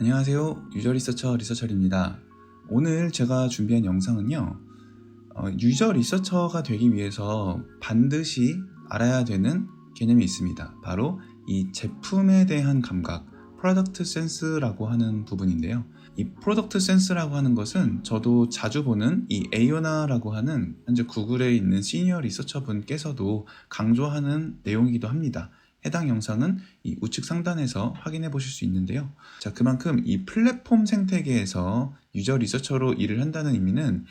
안녕하세요. 유저 리서처 리서철입니다. 오늘 제가 준비한 영상은요. 유저 리서처가 되기 위해서 반드시 알아야 되는 개념이 있습니다. 바로 이 제품에 대한 감각, 프로덕트 센스라고 하는 부분인데요. 이 프로덕트 센스라고 하는 것은 저도 자주 보는 이 에이오나라고 하는 현재 구글에 있는 시니어 리서처 분께서도 강조하는 내용이기도 합니다. 해당 영상은 이 우측 상단에서 확인해 보실 수 있는데요. 자, 그만큼 이 플랫폼 생태계에서 유저 리서처로 일을 한다는 의미는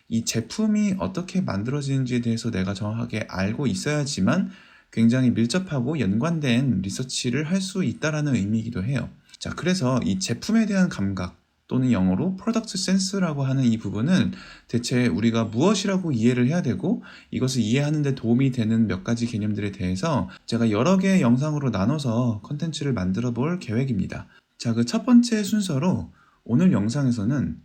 이 제품이 어떻게 만들어지는지에 대해서 내가 정확하게 알고 있어야지만 굉장히 밀접하고 연관된 리서치를 할 수 있다라는 의미이기도 해요. 자, 그래서 이 제품에 대한 감각 또는 영어로 프로덕트 센스라고 하는 이 부분은 대체 우리가 무엇이라고 이해를 해야 되고 이것을 이해하는 데 도움이 되는 몇 가지 개념들에 대해서 제가 여러 개의 영상으로 나눠서 컨텐츠를 만들어 볼 계획입니다. 자, 그 첫 번째 순서로 오늘 영상에서는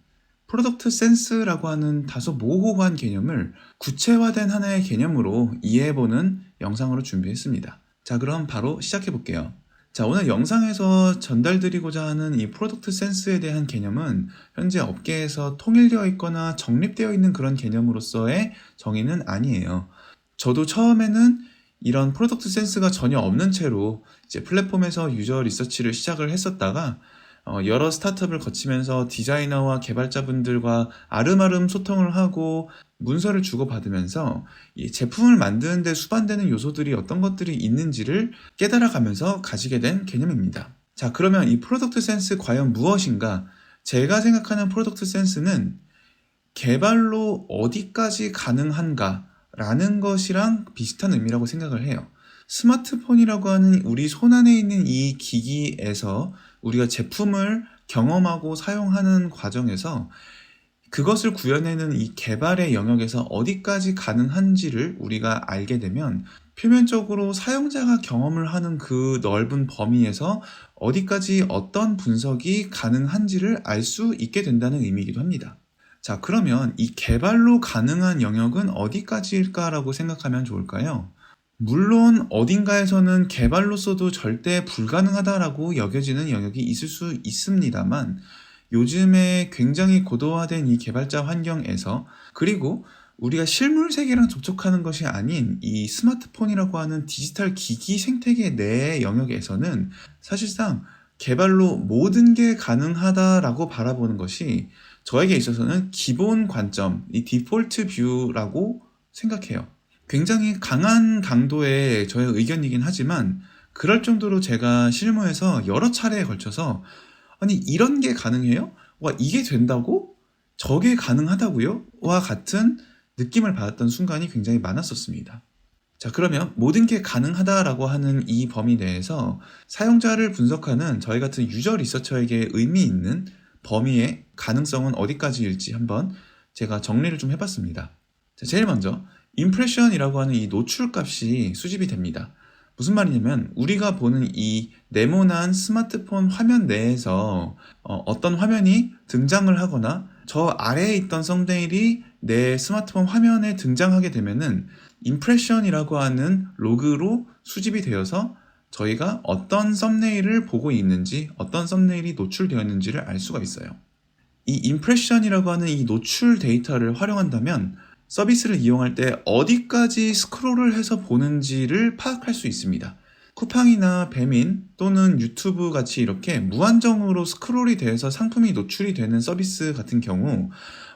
프로덕트 센스라고 하는 다소 모호한 개념을 구체화된 하나의 개념으로 이해해보는 영상으로 준비했습니다. 자, 그럼 바로 시작해 볼게요. 자, 오늘 영상에서 전달드리고자 하는 이 프로덕트 센스에 대한 개념은 현재 업계에서 통일되어 있거나 정립되어 있는 그런 개념으로서의 정의는 아니에요. 저도 처음에는 이런 프로덕트 센스가 전혀 없는 채로 이제 플랫폼에서 유저 리서치를 시작을 했었다가 여러 스타트업을 거치면서 디자이너와 개발자분들과 아름아름 소통을 하고 문서를 주고받으면서 이 제품을 만드는 데 수반되는 요소들이 어떤 것들이 있는지를 깨달아가면서 가지게 된 개념입니다. 자, 그러면 이 프로덕트 센스 과연 무엇인가? 제가 생각하는 프로덕트 센스는 개발로 어디까지 가능한가? 라는 것이랑 비슷한 의미라고 생각을 해요. 스마트폰이라고 하는 우리 손안에 있는 이 기기에서 우리가 제품을 경험하고 사용하는 과정에서 그것을 구현해내는 이 개발의 영역에서 어디까지 가능한지를 우리가 알게 되면 표면적으로 사용자가 경험을 하는 그 넓은 범위에서 어디까지 어떤 분석이 가능한지를 알 수 있게 된다는 의미이기도 합니다. 자, 그러면 이 개발로 가능한 영역은 어디까지일까라고 생각하면 좋을까요? 물론 어딘가에서는 개발로서도 절대 불가능하다라고 여겨지는 영역이 있을 수 있습니다만 요즘에 굉장히 고도화된 이 개발자 환경에서 그리고 우리가 실물 세계랑 접촉하는 것이 아닌 이 스마트폰이라고 하는 디지털 기기 생태계 내의 영역에서는 사실상 개발로 모든 게 가능하다라고 바라보는 것이 저에게 있어서는 기본 관점, 이 디폴트 뷰라고 생각해요. 굉장히 강한 강도의 저의 의견이긴 하지만 그럴 정도로 제가 실무에서 여러 차례에 걸쳐서 아니 이런 게 가능해요? 와 이게 된다고? 저게 가능하다고요? 와 같은 느낌을 받았던 순간이 굉장히 많았었습니다. 자, 그러면 모든 게 가능하다라고 하는 이 범위 내에서 사용자를 분석하는 저희 같은 유저 리서처에게 의미 있는 범위의 가능성은 어디까지일지 한번 제가 정리를 좀 해봤습니다. 자, 제일 먼저 임프레션이라고 하는 이 노출값이 수집이 됩니다. 무슨 말이냐면 우리가 보는 이 네모난 스마트폰 화면 내에서 어떤 화면이 등장을 하거나 저 아래에 있던 썸네일이 내 스마트폰 화면에 등장하게 되면은 임프레션이라고 하는 로그로 수집이 되어서 저희가 어떤 썸네일을 보고 있는지 어떤 썸네일이 노출되었는지를 알 수가 있어요. 이 임프레션이라고 하는 이 노출 데이터를 활용한다면 서비스를 이용할 때 어디까지 스크롤을 해서 보는지를 파악할 수 있습니다. 쿠팡이나 배민 또는 유튜브 같이 이렇게 무한정으로 스크롤이 돼서 상품이 노출이 되는 서비스 같은 경우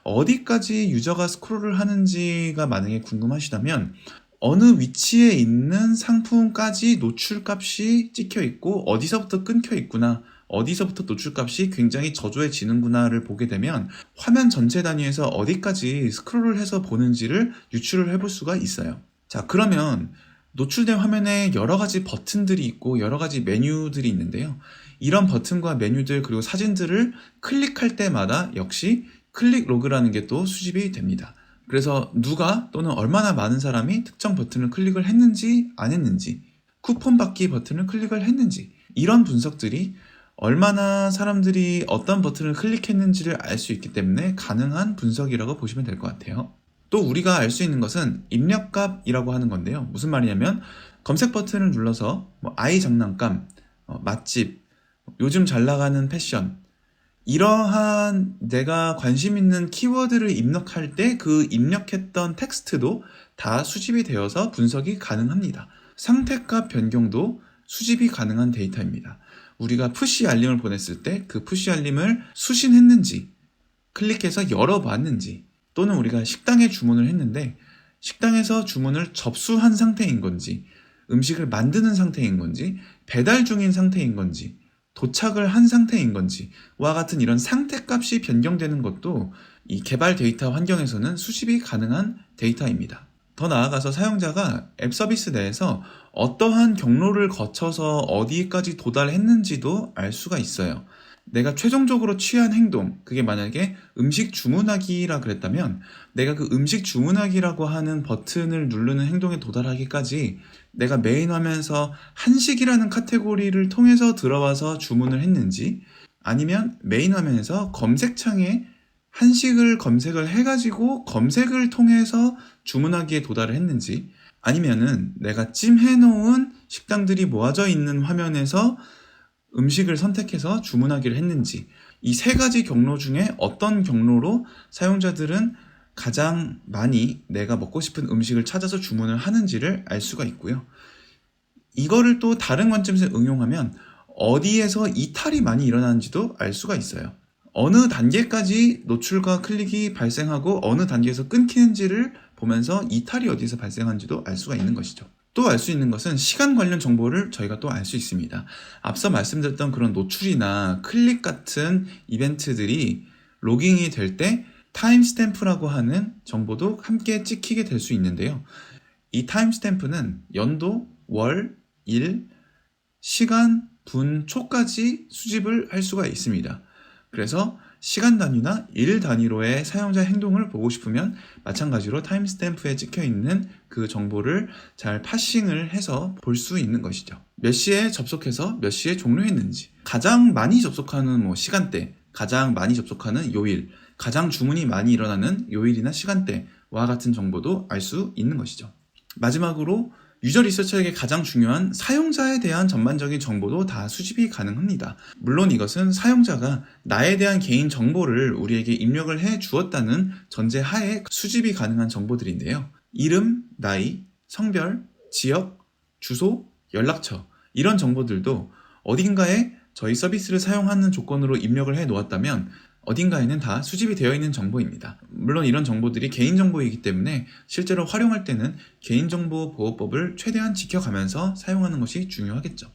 어디까지 유저가 스크롤을 하는지가 만약에 궁금하시다면 어느 위치에 있는 상품까지 노출값이 찍혀 있고 어디서부터 끊겨 있구나, 어디서부터 노출값이 굉장히 저조해지는구나를 보게 되면 화면 전체 단위에서 어디까지 스크롤을 해서 보는지를 유출을 해볼 수가 있어요. 자, 그러면 노출된 화면에 여러 가지 버튼들이 있고 여러 가지 메뉴들이 있는데요. 이런 버튼과 메뉴들 그리고 사진들을 클릭할 때마다 역시 클릭 로그라는 게 또 수집이 됩니다. 그래서 누가 또는 얼마나 많은 사람이 특정 버튼을 클릭을 했는지 안 했는지, 쿠폰 받기 버튼을 클릭을 했는지 이런 분석들이 얼마나 사람들이 어떤 버튼을 클릭했는지를 알 수 있기 때문에 가능한 분석이라고 보시면 될 것 같아요. 또 우리가 알 수 있는 것은 입력값이라고 하는 건데요. 무슨 말이냐면 검색 버튼을 눌러서 아이 장난감, 맛집, 요즘 잘 나가는 패션 이러한 내가 관심 있는 키워드를 입력할 때 그 입력했던 텍스트도 다 수집이 되어서 분석이 가능합니다. 상태값 변경도 수집이 가능한 데이터입니다. 우리가 푸시 알림을 보냈을 때 그 푸시 알림을 수신했는지, 클릭해서 열어봤는지, 또는 우리가 식당에 주문을 했는데 식당에서 주문을 접수한 상태인 건지, 음식을 만드는 상태인 건지, 배달 중인 상태인 건지, 도착을 한 상태인 건지와 같은 이런 상태값이 변경되는 것도 이 개발 데이터 환경에서는 수집이 가능한 데이터입니다. 더 나아가서 사용자가 앱 서비스 내에서 어떠한 경로를 거쳐서 어디까지 도달했는지도 알 수가 있어요. 내가 최종적으로 취한 행동, 그게 만약에 음식 주문하기라 그랬다면 내가 그 음식 주문하기라고 하는 버튼을 누르는 행동에 도달하기까지 내가 메인 화면에서 한식이라는 카테고리를 통해서 들어와서 주문을 했는지, 아니면 메인 화면에서 검색창에 한식을 검색을 해가지고 검색을 통해서 주문하기에 도달을 했는지, 아니면은 내가 찜해놓은 식당들이 모아져 있는 화면에서 음식을 선택해서 주문하기를 했는지, 이 세 가지 경로 중에 어떤 경로로 사용자들은 가장 많이 내가 먹고 싶은 음식을 찾아서 주문을 하는지를 알 수가 있고요. 이거를 또 다른 관점에서 응용하면 어디에서 이탈이 많이 일어나는지도 알 수가 있어요. 어느 단계까지 노출과 클릭이 발생하고 어느 단계에서 끊기는지를 보면서 이탈이 어디서 발생하는지도 알 수가 있는 것이죠. 또 알 수 있는 것은 시간 관련 정보를 저희가 또 알 수 있습니다. 앞서 말씀드렸던 그런 노출이나 클릭 같은 이벤트들이 로깅이 될 때 타임스탬프라고 하는 정보도 함께 찍히게 될 수 있는데요. 이 타임스탬프는 연도, 월, 일, 시간, 분, 초까지 수집을 할 수가 있습니다. 그래서 시간 단위나 일 단위로의 사용자 행동을 보고 싶으면 마찬가지로 타임스탬프에 찍혀있는 그 정보를 잘 파싱을 해서 볼 수 있는 것이죠. 몇 시에 접속해서 몇 시에 종료했는지, 가장 많이 접속하는 시간대, 가장 많이 접속하는 요일, 가장 주문이 많이 일어나는 요일이나 시간대와 같은 정보도 알 수 있는 것이죠. 마지막으로 유저 리서처에게 가장 중요한 사용자에 대한 전반적인 정보도 다 수집이 가능합니다. 물론 이것은 사용자가 나에 대한 개인 정보를 우리에게 입력을 해 주었다는 전제 하에 수집이 가능한 정보들인데요. 이름, 나이, 성별, 지역, 주소, 연락처, 이런 정보들도 어딘가에 저희 서비스를 사용하는 조건으로 입력을 해 놓았다면 어딘가에는 다 수집이 되어 있는 정보입니다. 물론 이런 정보들이 개인정보이기 때문에 실제로 활용할 때는 개인정보보호법을 최대한 지켜가면서 사용하는 것이 중요하겠죠.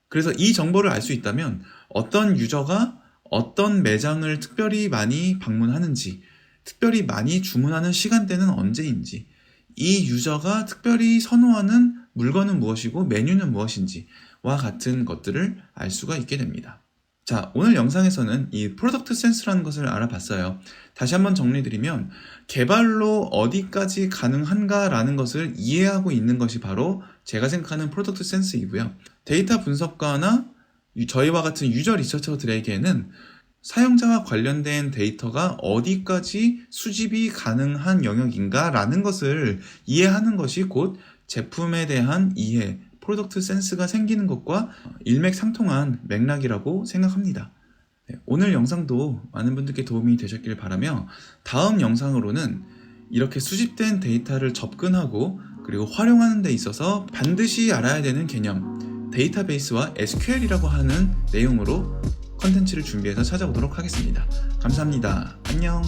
그래서 이 정보를 알 수 있다면 어떤 유저가 어떤 매장을 특별히 많이 방문하는지, 특별히 많이 주문하는 시간대는 언제인지, 이 유저가 특별히 선호하는 물건은 무엇이고 메뉴는 무엇인지와 같은 것들을 알 수가 있게 됩니다. 자, 오늘 영상에서는 이 프로덕트 센스라는 것을 알아봤어요. 다시 한번 정리드리면 개발로 어디까지 가능한가라는 것을 이해하고 있는 것이 바로 제가 생각하는 프로덕트 센스이고요. 데이터 분석가나 저희와 같은 유저 리서처들에게는 사용자와 관련된 데이터가 어디까지 수집이 가능한 영역인가라는 것을 이해하는 것이 곧 제품에 대한 이해, 프로덕트 센스가 생기는 것과 일맥상통한 맥락이라고 생각합니다. 오늘 영상도 많은 분들께 도움이 되셨길 바라며 다음 영상으로는 이렇게 수집된 데이터를 접근하고 그리고 활용하는 데 있어서 반드시 알아야 되는 개념, 데이터베이스와 SQL이라고 하는 내용으로 컨텐츠를 준비해서 찾아오도록 하겠습니다. 감사합니다. 안녕.